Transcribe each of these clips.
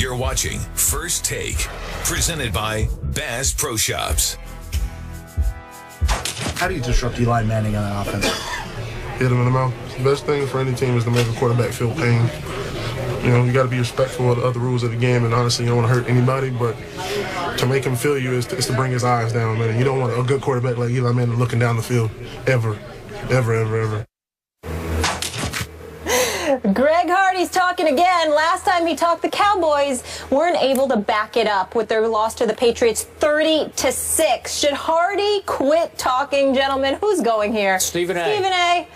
You're watching First Take, presented by Bass Pro Shops. How do you disrupt Eli Manning on offense? Hit him in the mouth. The best thing for any team is to make a quarterback feel pain. You know, you got to be respectful of the other rules of the game, and honestly, you don't want to hurt anybody, but to make him feel you is to bring his eyes down, man. You don't want a good quarterback like Eli Manning looking down the field, ever. Ever, ever, ever. Greg Hardy's talking again. Last time he talked, the Cowboys weren't able to back it up with their loss to the Patriots 30-6. Should Hardy quit talking, gentlemen? Who's going here? Stephen A. Stephen A.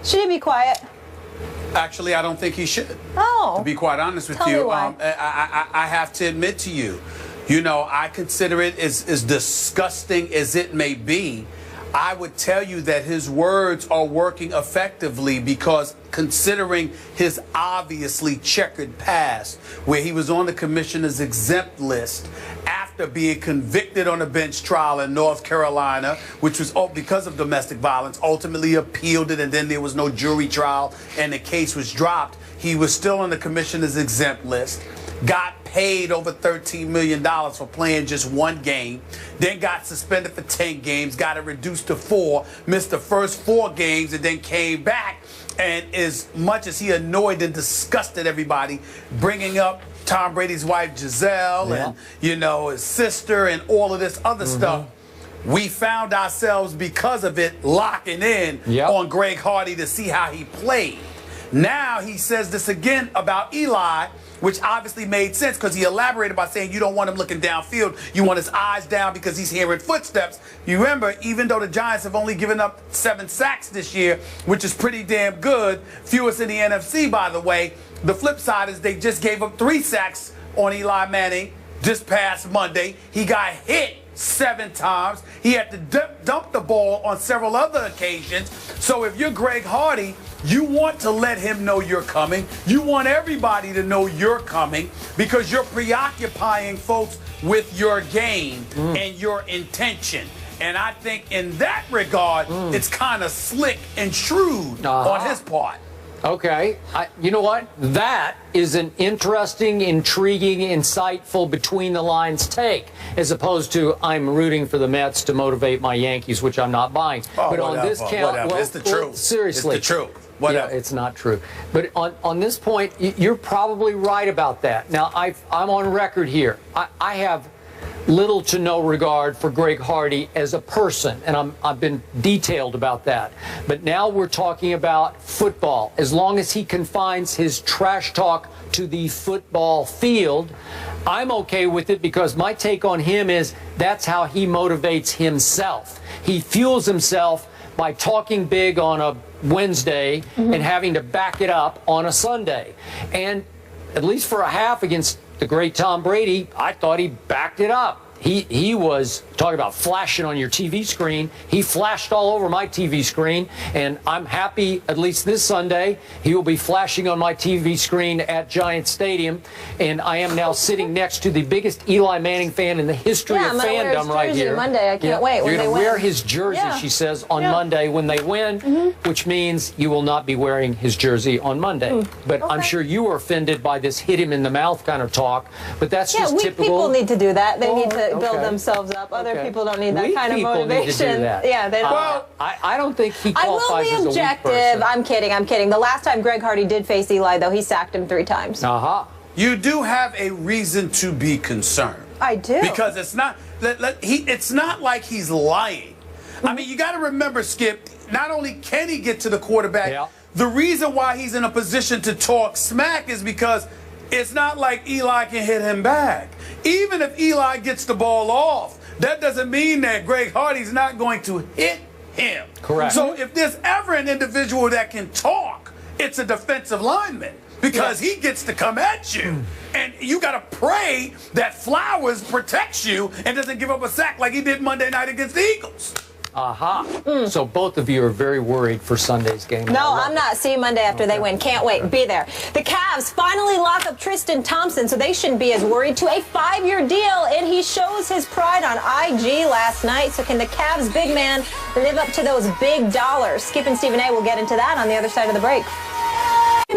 Should he be quiet? Actually, I don't think he should. Oh. To be quite honest with Tell you, me why. I have to admit to you, you know, I consider it as disgusting as it may be. I would tell you that his words are working effectively because considering his obviously checkered past, where he was on the commissioner's exempt list after being convicted on a bench trial in North Carolina, which was because of domestic violence, ultimately appealed it, and then there was no jury trial and the case was dropped. He was still on the commissioner's exempt list. Got paid over $13 million for playing just one game, then got suspended for 10 games, got it reduced to 4, missed the first 4 games, and then came back. And as much as he annoyed and disgusted everybody, bringing up Tom Brady's wife Giselle and, you know, his sister and all of this other stuff, we found ourselves, because of it, locking in on Greg Hardy to see how he played. Now he says this again about Eli, which obviously made sense because he elaborated by saying you don't want him looking downfield. You want his eyes down because he's hearing footsteps. You remember, even though the Giants have only given up 7 sacks this year, which is pretty damn good, fewest in the NFC, by the way, the flip side is they just gave up 3 sacks on Eli Manning this past Monday. He got hit 7 times. He had to dump the ball on several other occasions. So if you're Greg Hardy, you want to let him know you're coming. You want everybody to know you're coming because you're preoccupying folks with your game and your intention. And I think in that regard, it's kind of slick and shrewd on his part. Okay. You know what? That is an interesting, intriguing, insightful between-the-lines take, as opposed to I'm rooting for the Mets to motivate my Yankees, which I'm not buying. Oh, but on this count, well, it's the truth. Seriously. It's the truth. Whatever. Yeah, it's not true. But on this point, you're probably right about that. Now, I'm on record here. I have little to no regard for Greg Hardy as a person, and I've been detailed about that. But now we're talking about football. As long as he confines his trash talk to the football field, I'm okay with it because my take on him is that's how he motivates himself. He fuels himself by talking big on a Wednesday and having to back it up on a Sunday. And at least for a half against the great Tom Brady, I thought he backed it up. He was talking about flashing on your TV screen. He flashed all over my TV screen, and I'm happy, at least this Sunday, he will be flashing on my TV screen at Giant Stadium, and I am now sitting next to the biggest Eli Manning fan in the history of fandom right here. Monday. I can't wait. You're going to wear his jersey, she says, on Monday when they win, which means you will not be wearing his jersey on Monday. But I'm sure you are offended by this hit him in the mouth kind of talk, but that's just weak typical. People need to do that. They need to build themselves up. Other people don't need that kind of motivation. Need to do that. Yeah, they don't. Well, I don't think he qualifies as a weak person. I will be objective. I'm kidding. The last time Greg Hardy did face Eli, though, he sacked him 3 times. You do have a reason to be concerned. I do. Because it's not like he's lying. I mean, you got to remember, Skip, not only can he get to the quarterback, the reason why he's in a position to talk smack is because it's not like Eli can hit him back. Even if Eli gets the ball off, that doesn't mean that Greg Hardy's not going to hit him. Correct. So if there's ever an individual that can talk, it's a defensive lineman because he gets to come at you. And you got to pray that Flowers protects you and doesn't give up a sack like he did Monday night against the Eagles. So both of you are very worried for Sunday's game. No, I'm not. See you Monday after they win. Can't wait. Be there. The Cavs finally lock up Tristan Thompson, so they shouldn't be as worried, to a 5-year deal, and he shows his pride on IG last night. So can the Cavs big man live up to those big dollars? Skip and Stephen A. will get into that on the other side of the break.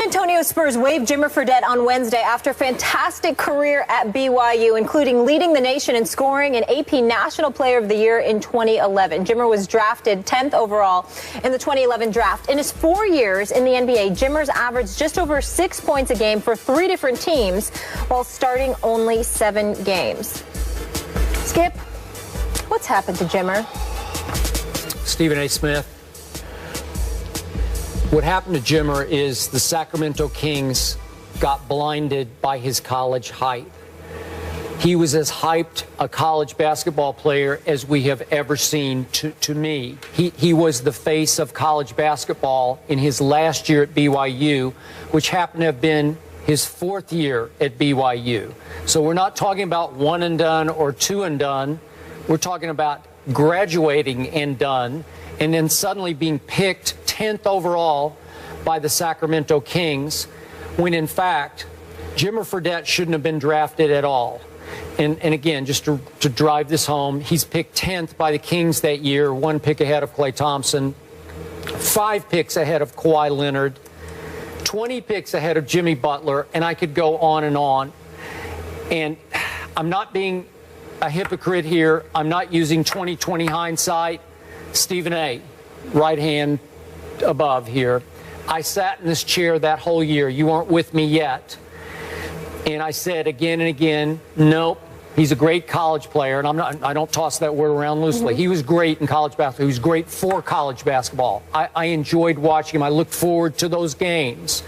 San Antonio Spurs waived Jimmer Fredette on Wednesday after a fantastic career at BYU, including leading the nation in scoring and AP National Player of the Year in 2011. Jimmer was drafted 10th overall in the 2011 draft. In his 4 years in the NBA, Jimmer's averaged just over 6 points a game for 3 different teams while starting only 7 games. Skip, what's happened to Jimmer? Stephen A. Smith. What happened to Jimmer is the Sacramento Kings got blinded by his college height. He was as hyped a college basketball player as we have ever seen to me. He was the face of college basketball in his last year at BYU, which happened to have been his 4th year at BYU. So we're not talking about one and done or two and done. We're talking about graduating and done, and then suddenly being picked 10th overall by the Sacramento Kings, when in fact, Jimmer Fredette shouldn't have been drafted at all. And again, just to drive this home, he's picked 10th by the Kings that year, 1 pick ahead of Klay Thompson, 5 picks ahead of Kawhi Leonard, 20 picks ahead of Jimmy Butler, and I could go on and on. And I'm not being a hypocrite here. I'm not using 20/20 hindsight. Stephen A., right hand above here. I sat in this chair that whole year. You weren't with me yet. And I said again and again, nope, he's a great college player. And I don't toss that word around loosely. He was great in college basketball. He was great for college basketball. I enjoyed watching him. I looked forward to those games.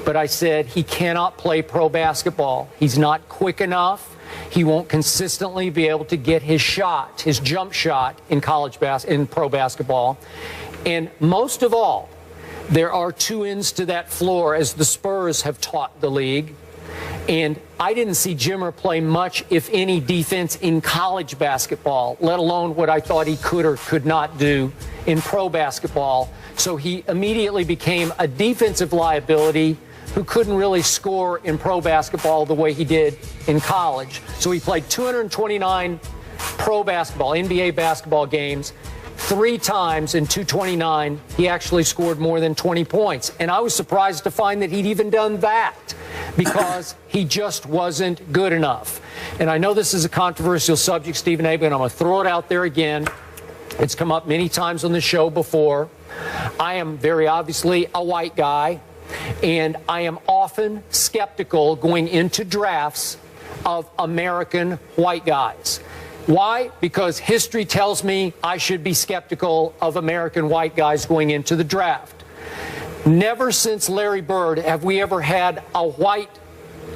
But I said he cannot play pro basketball. He's not quick enough. He won't consistently be able to get his shot, his jump shot in pro basketball. And most of all, there are 2 ends to that floor, as the Spurs have taught the league. And I didn't see Jimmer play much, if any, defense in college basketball, let alone what I thought he could or could not do in pro basketball. So he immediately became a defensive liability who couldn't really score in pro basketball the way he did in college. So he played 229 pro basketball, NBA basketball games. 3 times in 229, he actually scored more than 20 points. And I was surprised to find that he'd even done that, because he just wasn't good enough. And I know this is a controversial subject, Stephen A., but I'm going to throw it out there again. It's come up many times on the show before. I am very obviously a white guy, and I am often skeptical going into drafts of American white guys. Why? Because history tells me I should be skeptical of American white guys going into the draft. Never since Larry Bird have we ever had a white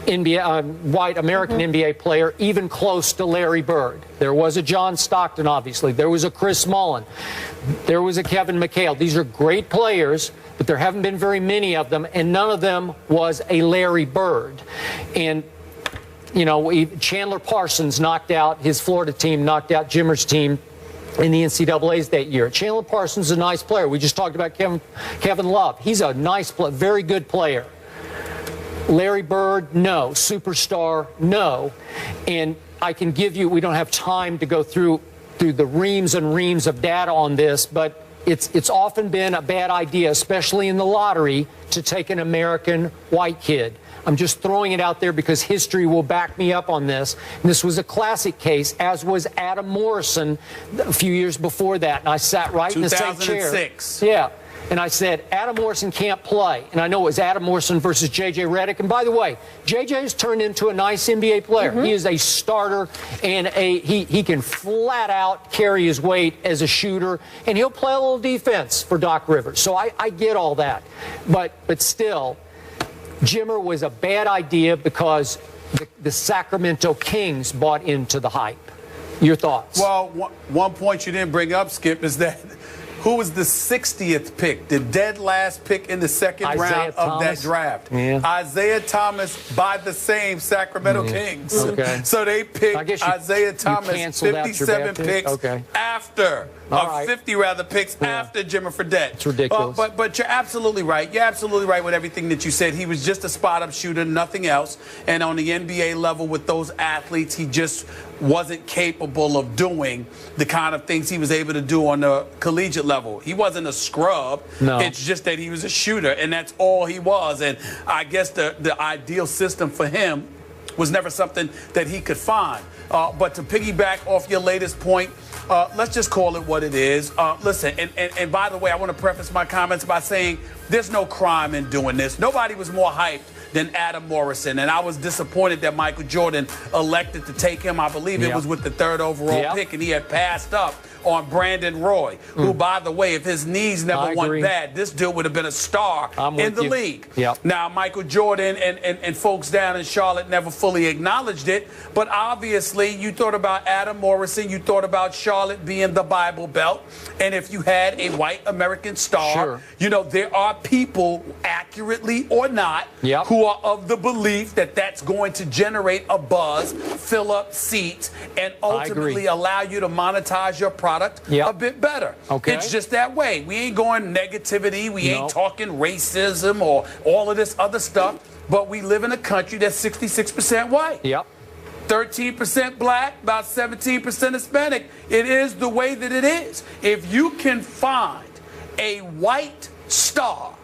American NBA player even close to Larry Bird. There was a John Stockton, obviously. There was a Chris Mullin. There was a Kevin McHale. These are great players, but there haven't been very many of them, and none of them was a Larry Bird. And you know, Chandler Parsons knocked out, his Florida team knocked out Jimmer's team in the NCAAs that year. Chandler Parsons is a nice player. We just talked about Kevin Love. He's a nice, very good player. Larry Bird, no. Superstar, no. And I can give you, we don't have time to go through the reams and reams of data on this, but it's often been a bad idea, especially in the lottery, to take an American white kid. I'm just throwing it out there because history will back me up on this. And this was a classic case, as was Adam Morrison a few years before that. And I sat right in the same chair. 2006. Yeah. And I said, Adam Morrison can't play. And I know it was Adam Morrison versus J.J. Redick. And by the way, J.J. has turned into a nice NBA player. He is a starter, and he can flat out carry his weight as a shooter, and he'll play a little defense for Doc Rivers. So I get all that. But still, Jimmer was a bad idea because the Sacramento Kings bought into the hype. Your thoughts? Well, one point you didn't bring up, Skip, is that who was the 60th pick, the dead last pick in the second round of that draft? Yeah. Isaiah Thomas by the same Sacramento Kings. Okay. So they picked Isaiah Thomas 57 picks after, 50 rather picks after Jimmer Fredette. It's ridiculous. But you're absolutely right. You're absolutely right with everything that you said. He was just a spot-up shooter, nothing else. And on the NBA level with those athletes, he just wasn't capable of doing the kind of things he was able to do on the collegiate level. level. He wasn't a scrub. No. It's just that he was a shooter, and that's all he was. And I guess the ideal system for him was never something that he could find. But to piggyback off your latest point, let's just call it what it is. Listen, and by the way, I want to preface my comments by saying there's no crime in doing this. Nobody was more hyped than Adam Morrison, and I was disappointed that Michael Jordan elected to take him. I believe it was with the 3rd overall pick, and he had passed up on Brandon Roy, who, by the way, if his knees never went bad, this dude would have been a star in the league. Now, Michael Jordan and folks down in Charlotte never fully acknowledged it, but obviously you thought about Adam Morrison, you thought about Charlotte being the Bible Belt, and if you had a white American star, you know, there are people, accurately or not, who are of the belief that that's going to generate a buzz, fill up seats, and ultimately allow you to monetize your product a bit better. It's just that way. We ain't going negativity. We ain't talking racism or all of this other stuff. But we live in a country that's 66% white. 13% black, about 17% Hispanic. It is the way that it is. If you can find a white star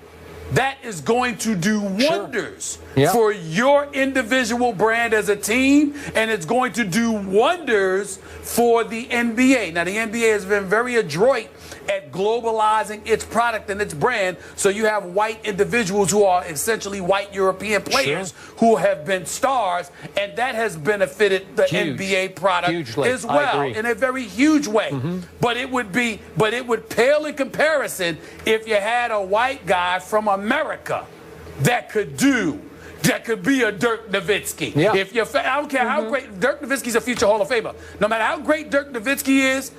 that is going to do wonders for your individual brand as a team, and it's going to do wonders for the NBA. Now, the NBA has been very adroit at globalizing its product and its brand, so you have white individuals who are essentially white European players who have been stars, and that has benefited the NBA product as well in a very huge way. But it would pale in comparison if you had a white guy from America that could be a Dirk Nowitzki. If you're, I don't care how great Dirk Nowitzki's a future Hall of Famer. No matter how great Dirk Nowitzki is,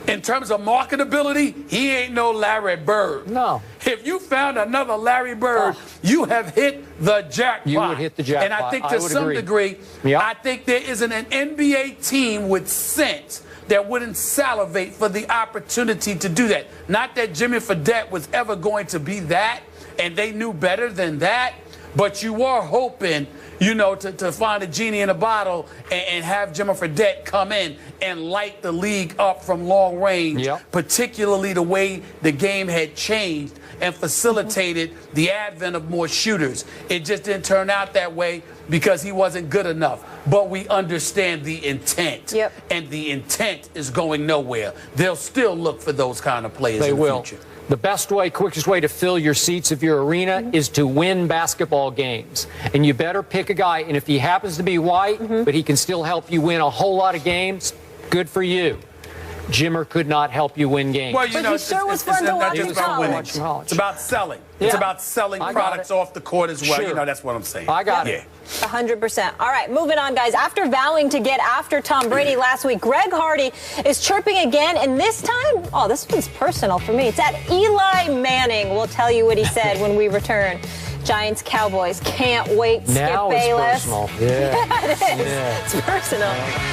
in terms of marketability, he ain't no Larry Bird. No. If you found another Larry Bird, you have hit the jackpot. You would hit the jackpot. And I think to some degree, I think there isn't an NBA team with sense that wouldn't salivate for the opportunity to do that. Not that Jimmy Fredette was ever going to be that, and they knew better than that, but you were hoping, you know, to find a genie in a bottle and have Jimmy Fredette come in and light the league up from long range, particularly the way the game had changed and facilitated the advent of more shooters. It just didn't turn out that way because he wasn't good enough. But we understand the intent, and the intent is going nowhere. They'll still look for those kind of players in the future. The best way, quickest way to fill your seats of your arena is to win basketball games. And you better pick a guy, and if he happens to be white, but he can still help you win a whole lot of games, good for you. Jimmer could not help you win games. Well, you know, it's not just about winning. It's about selling. It's about selling products off the court as well. You know, that's what I'm saying. I got it. 100%. All right, moving on, guys. After vowing to get after Tom Brady last week, Greg Hardy is chirping again, and this time, oh, this one's personal for me. It's at Eli Manning. We'll tell you what he said when we return. Giants, Cowboys. Can't wait. Skip Bayless. Now it's personal. Yeah. It is. It's personal.